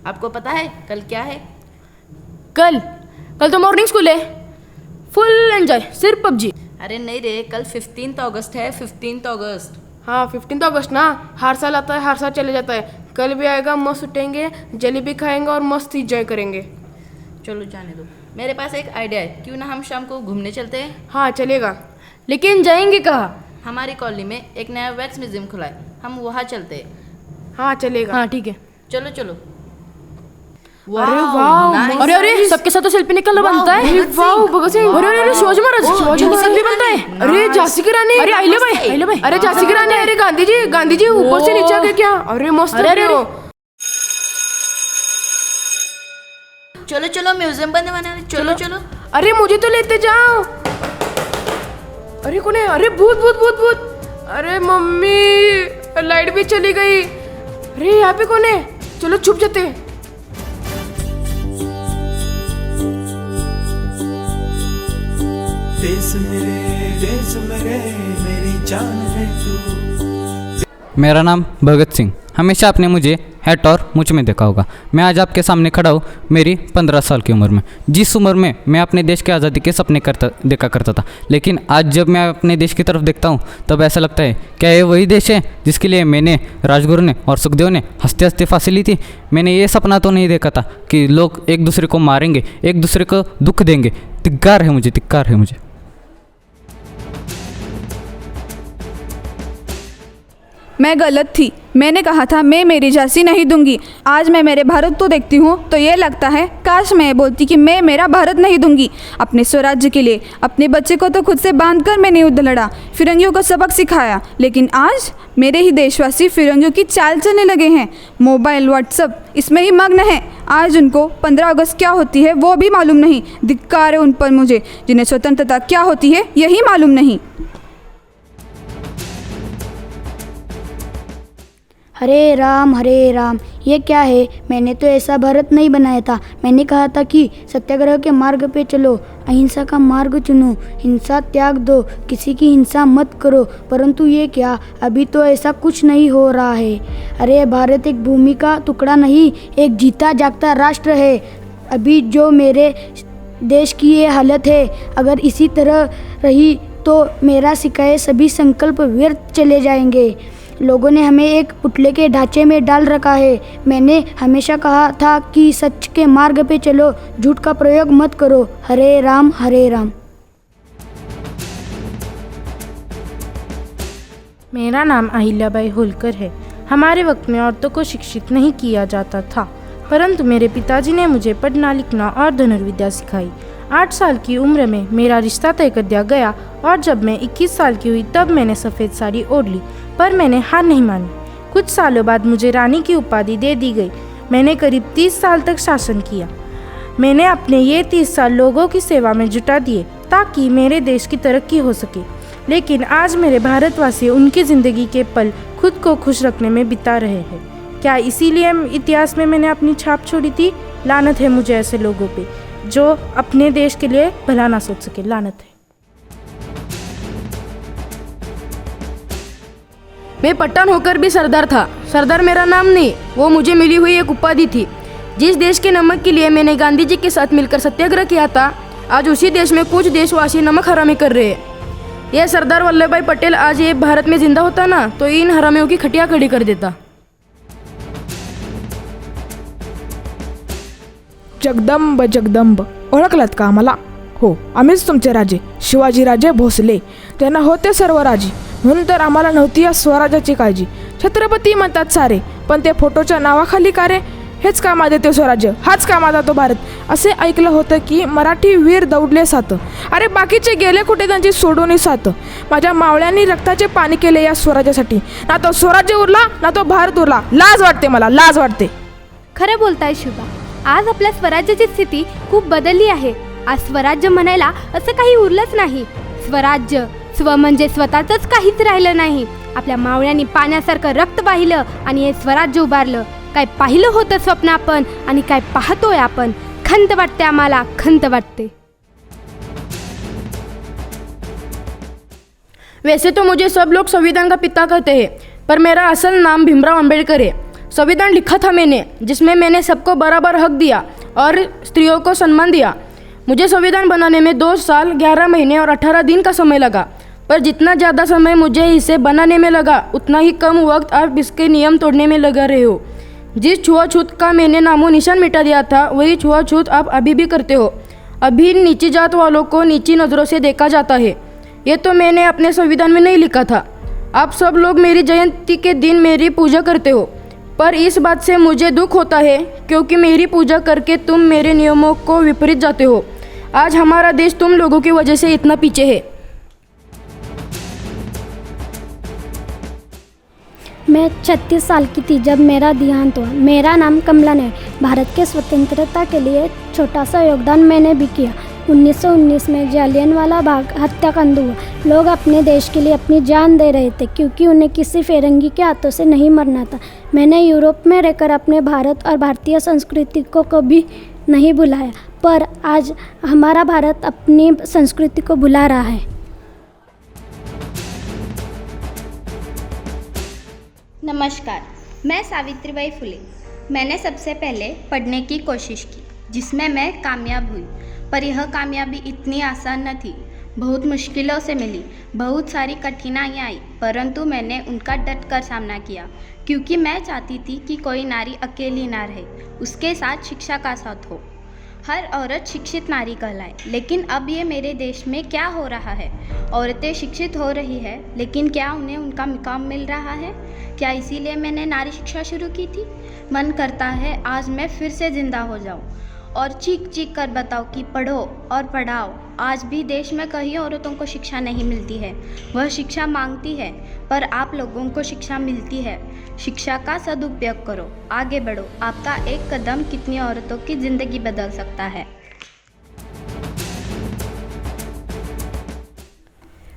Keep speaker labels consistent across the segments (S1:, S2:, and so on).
S1: आपको पता है कल क्या है?
S2: कल कल तो मॉर्निंग स्कूल है, फुल एंजॉय, सिर्फ पबजी।
S1: अरे नहीं रे, कल 15 अगस्त है, 15 अगस्त।
S2: हाँ 15 अगस्त ना, हर साल आता है, हर साल चले जाता है। कल भी आएगा, मस्त उठेंगे, जलेबी खाएंगे और मस्त एंजॉय करेंगे।
S1: चलो जाने दो, मेरे पास एक आइडिया है, क्यों ना हम शाम को घूमने चलते हैं?
S2: हाँ चलेगा, लेकिन जाएंगे कहाँ?
S1: हमारी कॉलोनी में एक नया वैक्स म्यूजियम खुला है, हम वहाँ चलते हैं।
S2: हाँ चलेगा। हाँ ठीक है,
S1: चलो चलो।
S2: अरे वाह, अरे अरे सबके साथ तो सेल्फी निकालना बनता है। अरे वाह भगत सिंह, अरे अरे शिवाजी महाराज, शिवाजी महाराज भी बनता है। अरे झांसी की रानी, अरे अहिल्या भाई, अरे झांसी की रानी, अरे गांधी जी ऊपर से नीचे आ गए क्या? अरे मस्त। अरे
S1: चलो चलो, म्यूजियम बनवाने वाले, चलो चलो।
S2: अरे मुझे तो लेते जाओ। अरे कौन है? अरे भूत भूत भूत भूत। अरे मम्मी, लाइट भी चली गई। अरे यहाँ पे कौन है? चलो छुप जाते हैं।
S3: देश मेरे मेरी जान है तू।
S4: मेरा नाम भगत सिंह। हमेशा आपने मुझे हैट और मुझ में देखा होगा। मैं आज आपके सामने खड़ा हूँ मेरी 15 साल की उम्र में, जिस उम्र में मैं अपने देश की आज़ादी के सपने देखा करता था। लेकिन आज जब मैं अपने देश की तरफ देखता हूँ तब ऐसा लगता है, क्या ये वही देश है जिसके लिए मैंने, राजगुरु ने और सुखदेव ने हंसते हंसते फांसी ली थी? मैंने ये सपना तो नहीं देखा था कि लोग एक दूसरे को मारेंगे, एक दूसरे को दुख देंगे। धिक्कार है मुझे, धिक्कार है मुझे।
S5: मैं गलत थी, मैंने कहा था मैं मेरी झांसी नहीं दूंगी। आज मैं मेरे भारत को देखती हूँ तो ये लगता है काश मैं बोलती कि मैं मेरा भारत नहीं दूंगी। अपने स्वराज्य के लिए अपने बच्चे को तो खुद से बांधकर मैंने युद्ध लड़ा, फिरंगियों को सबक सिखाया। लेकिन आज मेरे ही देशवासी फिरंगियों की चाल चलने लगे हैं। मोबाइल, व्हाट्सअप इसमें ही मग्न है। आज उनको 15 अगस्त क्या होती है वो भी मालूम नहीं। धिक्कार है उन पर मुझे, जिन्हें स्वतंत्रता क्या होती है यही मालूम नहीं।
S6: हरे राम ये क्या है? मैंने तो ऐसा भारत नहीं बनाया था। मैंने कहा था कि सत्याग्रह के मार्ग पे चलो, अहिंसा का मार्ग चुनो, हिंसा त्याग दो, किसी की हिंसा मत करो। परंतु ये क्या, अभी तो ऐसा कुछ नहीं हो रहा है। अरे भारत एक भूमि का टुकड़ा नहीं, एक जीता जागता राष्ट्र है। अभी जो मेरे देश की ये हालत है, अगर इसी तरह रही तो मेरा सिखाए सभी संकल्प व्यर्थ चले जाएंगे। लोगों ने हमें एक पुतले के ढांचे में डाल रखा है। मैंने हमेशा कहा था कि सच के मार्ग पे चलो, झूठ का प्रयोग मत करो। हरे राम हरे राम।
S7: मेरा नाम अहिल्याबाई होलकर है। हमारे वक्त में औरतों को शिक्षित नहीं किया जाता था, परंतु मेरे पिताजी ने मुझे पढ़ना लिखना और धनुर्विद्या सिखाई। 8 साल की उम्र में मेरा रिश्ता तय कर दिया गया और जब मैं 21 साल की हुई तब मैंने सफ़ेद साड़ी ओढ़ ली, पर मैंने हार नहीं मानी। कुछ सालों बाद मुझे रानी की उपाधि दे दी गई। मैंने करीब 30 साल तक शासन किया। मैंने अपने ये 30 साल लोगों की सेवा में जुटा दिए ताकि मेरे देश की तरक्की हो सके। लेकिन आज मेरे भारतवासी उनकी ज़िंदगी के पल खुद को खुश रखने में बिता रहे हैं। क्या इसीलिए इतिहास में मैंने अपनी छाप छोड़ी थी? लानत है मुझे ऐसे लोगों पे जो अपने देश के लिए भला ना सोच सके। लानत है।
S2: मैं पठान होकर भी सरदार था। सरदार मेरा नाम नहीं, वो मुझे मिली हुई एक उपाधि थी। जिस देश के नमक के लिए मैंने गांधी जी के साथ मिलकर सत्याग्रह किया था, आज उसी देश में कुछ देशवासी नमक हरामी कर रहे हैं। यह सरदार वल्लभ भाई पटेल आज ये भारत में जिंदा होता ना तो इन हरामियों की खटिया खड़ी कर देता।
S8: जगदंब जगदंब, ओळखलात का आम्हाला? हो, आम्हीच तुमचे राजे, शिवाजीराजे भोसले. त्यांना होते सर्व राजी, म्हणून तर आम्हाला नव्हती या स्वराज्याची काळजी. छत्रपती म्हणतात सारे, पण ते फोटोच्या नावाखाली का रे? हेच का माझे ते स्वराज्य, हाच का माझा तो भारत. असे ऐकलं होतं की मराठी वीर दौडले सात. अरे बाकीचे गेले कुठे त्यांची सोडून साथ. माझ्या मावळ्यांनी रक्ताचे पाणी केले या स्वराज्यासाठी. ना तो स्वराज्य उरला ना तो भारत उरला. लाज वाटते मला, लाज वाटते.
S9: खरं बोलताय शुभा. आज आपल्या स्वराज्याची स्थिती खूप बदलली आहे. आज स्वराज्य म्हणायला असं काही उरलंच नाही. स्वराज्य, स्व म्हणजे स्वतःच काहीच राहिलं नाही. आपल्या मावळ्यांनी पाण्यासारखं रक्त वाहिलं आणि हे स्वराज्य उभारलं. काय पाहिलं होतं स्वप्न आपण आणि काय पाहतोय आपण. खंत वाटते आम्हाला, खंत वाटते.
S2: वैसे तो मुझे सब लोग संविधान का पिता कहते हैं, पर मेरा असल नाम भीमराव अंबेडकर है. संविधान लिखा था मैंने, जिसमें मैंने सबको बराबर हक दिया और स्त्रियों को सम्मान दिया। मुझे संविधान बनाने में 2 साल 11 महीने और 18 दिन का समय लगा, पर जितना ज़्यादा समय मुझे इसे बनाने में लगा उतना ही कम वक्त आप इसके नियम तोड़ने में लगा रहे हो। जिस छुआछूत का मैंने नामो निशान मिटा दिया था, वही छुआछूत आप अभी भी करते हो। अभी नीची जात वालों को नीची नज़रों से देखा जाता है। ये तो मैंने अपने संविधान में नहीं लिखा था। आप सब लोग मेरी जयंती के दिन मेरी पूजा करते हो, पर इस बात से मुझे दुख होता है क्योंकि मेरी पूजा करके तुम मेरे नियमों को विपरीत जाते हो। आज हमारा देश तुम लोगों की वजह से इतना पीछे है।
S6: मैं 36 साल की थी जब मेरा देहांत हुआ। मेरा नाम कमलन है। भारत के स्वतंत्रता के लिए छोटा सा योगदान मैंने भी किया। 1919 में जालियनवाला बाग हत्याकांड हुआ। लोग अपने देश के लिए अपनी जान दे रहे थे क्योंकि उन्हें किसी फिरंगी के हाथों से नहीं मरना था। मैंने यूरोप में रहकर अपने भारत और भारतीय संस्कृति को कभी नहीं भुलाया, पर आज हमारा भारत अपनी संस्कृति को भुला रहा है।
S10: नमस्कार, मैं सावित्रीबाई फुले। मैंने सबसे पहले पढ़ने की कोशिश की, जिसमें मैं कामयाब हुई, पर यह कामयाबी इतनी आसान न थी। बहुत मुश्किलों से मिली, बहुत सारी कठिनाइयाँ आई, परंतु मैंने उनका डट कर सामना किया क्योंकि मैं चाहती थी कि कोई नारी अकेली ना रहे, उसके साथ शिक्षा का साथ हो, हर औरत शिक्षित नारी कहलाए। लेकिन अब ये मेरे देश में क्या हो रहा है? औरतें शिक्षित हो रही है, लेकिन क्या उन्हें उनका मुकाम मिल रहा है? क्या इसीलिए मैंने नारी शिक्षा शुरू की थी? मन करता है आज मैं फिर से जिंदा हो जाऊं और चीख चीख कर बताओ कि पढ़ो और पढ़ाओ। आज भी देश में कई औरतों को शिक्षा नहीं मिलती है। वह शिक्षा मांगती है, पर आप लोगों को शिक्षा मिलती है। शिक्षा का सदुपयोग करो, आगे बढ़ो। आपका एक कदम कितनी औरतों की ज़िंदगी बदल सकता है।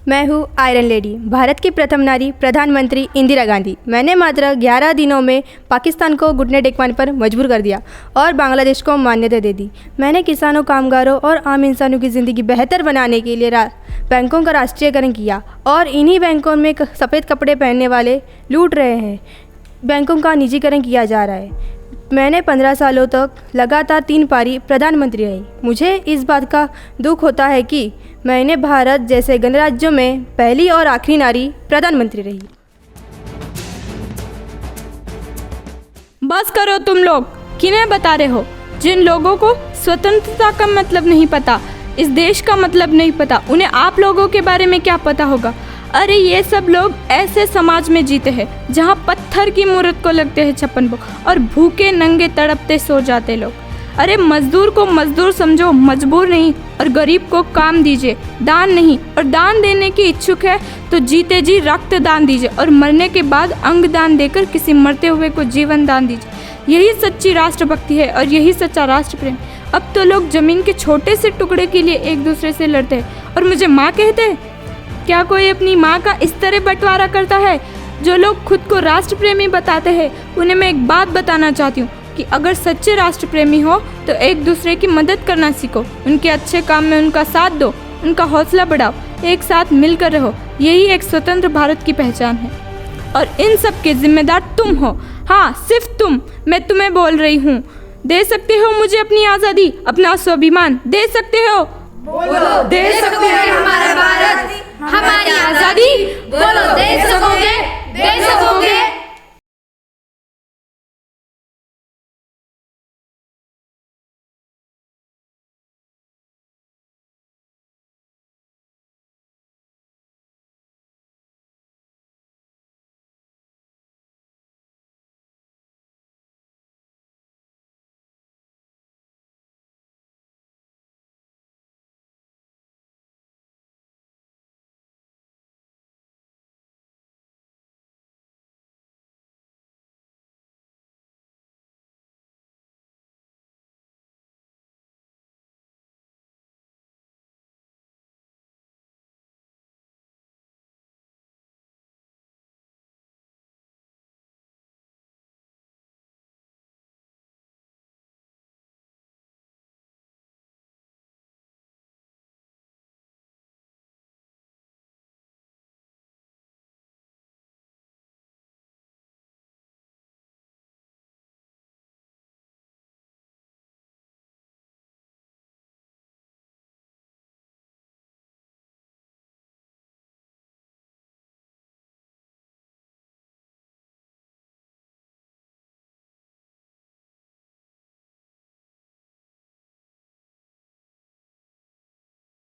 S11: मैं हूँ आयरन लेडी, भारत की प्रथम नारी प्रधानमंत्री इंदिरा गांधी। मैंने मात्र 11 दिनों में पाकिस्तान को घुटने टेकवाने पर मजबूर कर दिया और बांग्लादेश को मान्यता दे दी। मैंने किसानों, कामगारों और आम इंसानों की ज़िंदगी बेहतर बनाने के लिए बैंकों का राष्ट्रीयकरण किया और इन्हीं बैंकों में सफ़ेद कपड़े पहनने वाले लूट रहे हैं। बैंकों का निजीकरण किया जा रहा है। मैंने 15 सालों तक लगातार 3 पारी प्रधानमंत्री रही। मुझे इस बात का दुख होता है कि मैंने भारत जैसे गणराज्यों में पहली और आखिरी नारी प्रधानमंत्री रही।
S5: बस करो तुम लोग, किन्हें बता रहे हो? जिन लोगों को स्वतंत्रता का मतलब नहीं पता, इस देश का मतलब नहीं पता, उन्हें आप लोगों के बारे में क्या पता होगा? अरे ये सब लोग ऐसे समाज में जीते हैं जहाँ पत्थर की मूर्त को लगते हैं 56 भोग और भूखे नंगे तड़पते सो जाते लोग। अरे मजदूर को मजदूर समझो, मजबूर नहीं, और गरीब को काम दीजिए, दान नहीं। और दान देने की इच्छुक है तो जीते जी रक्त दान दीजिए और मरने के बाद अंग दान देकर किसी मरते हुए को जीवन दान दीजिए। यही सच्ची राष्ट्रभक्ति है और यही सच्चा राष्ट्र प्रेम। अब तो लोग जमीन के छोटे से टुकड़े के लिए एक दूसरे से लड़ते हैं और मुझे माँ कहते हैं। क्या कोई अपनी माँ का इस तरह बंटवारा करता है? जो लोग खुद को राष्ट्र प्रेमी बताते हैं, उन्हें मैं एक बात बताना चाहती हूँ कि अगर सच्चे राष्ट्र प्रेमी हो तो एक दूसरे की मदद करना सीखो, उनके अच्छे काम में उनका साथ दो, उनका हौसला बढ़ाओ, एक साथ मिलकर रहो। यही एक स्वतंत्र भारत की पहचान है और इन सब के जिम्मेदार तुम हो। हाँ, सिर्फ तुम। मैं तुम्हें बोल रही हूँ, दे सकते हो मुझे अपनी आज़ादी, अपना स्वाभिमान? दे सकते हो? बोलो, दे सकते हो हमारा भारत, हमारी आज़ादी? बोलो, दे सकोगे? दे सकोगे?